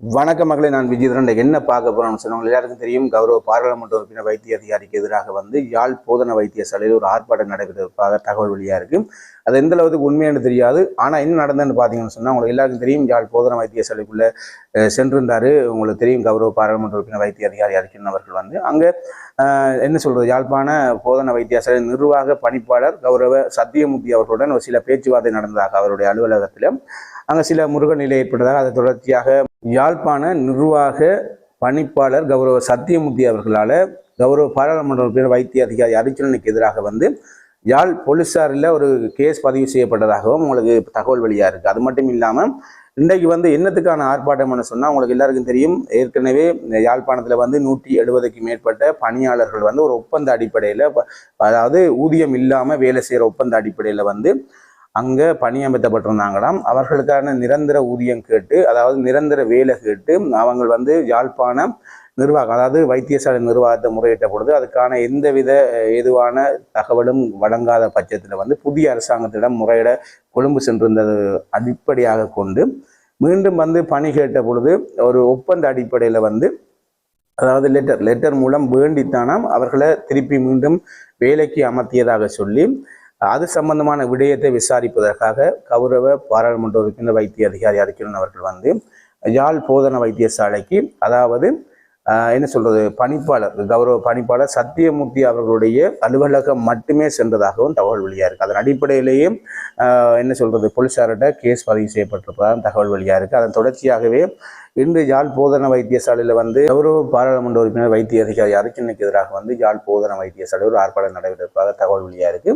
வணக்க மக்களை, நான் விஜயதரன். என்ன பார்க்க போறோம்னு சொன்னவங்க எல்லாருக்கும் தெரியும். கௌரவ பாராளுமன்ற உறுப்பினர் வைத்திய அதிகாரிக்கு எதிராக யாழ் போதனா வைத்தியசாலையில் ஒரு ஆர்ப்பாட்டம் நடைபெறுவதற்காக தகவல் வெளியா இருக்கு. அது எந்த அளவுக்கு உண்மையானு தெரியாது. ஆனா என்ன நடந்ததுன்னு பாத்தீங்கன்னு சொன்னா, உங்களுக்கு எல்லாருக்கும் தெரியும், யாழ் போதனா வைத்தியசாலைக்குள்ள சென்றிருந்தாரு. உங்களுக்கு தெரியும், கௌரவ பாராளுமன்ற உறுப்பினர் வைத்திய அதிகாரி அறிக்கை அவர்கள் அங்க என்ன சொல்றது, யாழ்ப்பாண போதனா வைத்தியசாலை நிர்வாக பணிப்பாளர் கௌரவ சத்தியமூர்த்தி அவர்களுடன் ஒரு சில பேச்சுவார்த்தை நடந்ததாக அவருடைய அலுவலகத்தில் அங்க சில முருக நிலை ஏற்பட்டதாக அதை தொடர்ச்சியாக யாழ்ப்பாண நிர்வாக பணிப்பாளர் கௌரவ சத்தியமூர்த்தி அவர்களால் கௌரவ பாராளுமன்ற உறுப்பினர் வைத்திய அதிகாரி அரிச்சலனுக்கு எதிராக யாழ் போலீஸாரில் ஒரு கேஸ் பதிவு செய்யப்பட்டதாகவும் உங்களுக்கு தகவல் வெளியாக இருக்குது. அது மட்டும் இல்லாமல் இன்றைக்கு என்னத்துக்கான ஆர்ப்பாட்டம்னு சொன்னால், உங்களுக்கு எல்லாருக்கும் தெரியும், ஏற்கனவே யாழ்ப்பாணத்தில் 170க்கு மேற்பட்ட பணியாளர்கள் ஒரு ஒப்பந்த அடிப்படையில், அதாவது ஊதியம் இல்லாமல் வேலை செய்கிற ஒப்பந்த அடிப்படையில் அங்கே பணியமர்த்தப்பட்டிருந்தாங்களாம். அவர்களுக்கான நிரந்தர ஊதியம் கேட்டு, அதாவது நிரந்தர வேலை கேட்டு அவங்க யாழ்ப்பாணம் நிர்வாகம், அதாவது வைத்தியசாலை நிர்வாகத்தை முறையிட்ட பொழுது அதுக்கான எந்தவித ஏதுவான தகவலும் வழங்காத பட்சத்தில் புதிய அரசாங்கத்திடம் முறையிட கொழும்பு சென்றிருந்தது அடிப்படையாக கொண்டு மீண்டும் பணி கேட்ட பொழுது ஒரு ஒப்பந்த அடிப்படையில் அதாவது லெட்டர் மூலம் வேண்டித்தானாம் அவர்களை திருப்பி மீண்டும் வேலைக்கு அமர்த்தியதாக சொல்லி அது சம்பந்தமான விடயத்தை விசாரிப்பதற்காக கௌரவ பாராளுமன்ற உறுப்பினர் வைத்திய அதிகாரி அறிக்கையுடன் அவர்கள் யாழ் போதனா வைத்தியசாலைக்கு, அதாவது என்ன சொல்றது, பணிப்பாளர் கௌரவ பணிப்பாளர் சத்தியமூர்த்தி அவர்களுடைய அலுவலகம் மட்டுமே சென்றதாகவும் தகவல் வெளியா இருக்கு. அதன் அடிப்படையிலேயே என்ன சொல்றது, போலீசார்கிட்ட கேஸ் பதிவு செய்யப்பட்டிருப்பதாக தகவல் வெளியா இருக்கு. அதன் தொடர்ச்சியாகவே இன்று யாழ் போதனா வைத்தியசாலையில் கௌரவ பாராளுமன்ற உறுப்பினர் வைத்திய அதிகாரி அறிக்கைக்கு எதிராக யாழ் போதனா வைத்தியசாலை ஒரு ஆர்ப்பாட்டம் நடைபெற்றதாக தகவல் வெளியா இருக்கு.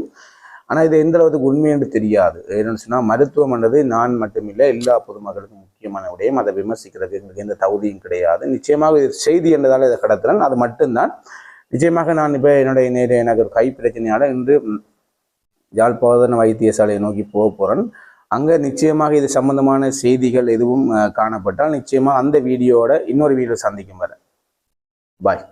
ஆனால் இது எந்த அளவுக்கு உண்மை என்று தெரியாது. என்னன்னு சொன்னால், மருத்துவம் என்றது நான் மட்டுமில்லை, எல்லா பொதுமக்களுக்கும் முக்கியமான விடயம். அதை விமர்சிக்கிறதுக்கு எங்களுக்கு எந்த தகுதியும் கிடையாது. நிச்சயமாக இது செய்தி என்றதால் இதை கடத்துறேன், அது மட்டும்தான். நிச்சயமாக நான் இப்போ எனக்கு ஒரு கை பிரச்சனையால் இன்று யாழ் போதனா வைத்தியசாலையை நோக்கி போக போகிறேன். அங்கே நிச்சயமாக இது சம்பந்தமான செய்திகள் எதுவும் காணப்பட்டால் நிச்சயமாக அந்த வீடியோட இன்னொரு வீடியோ சந்திக்கும் வரை பாய்.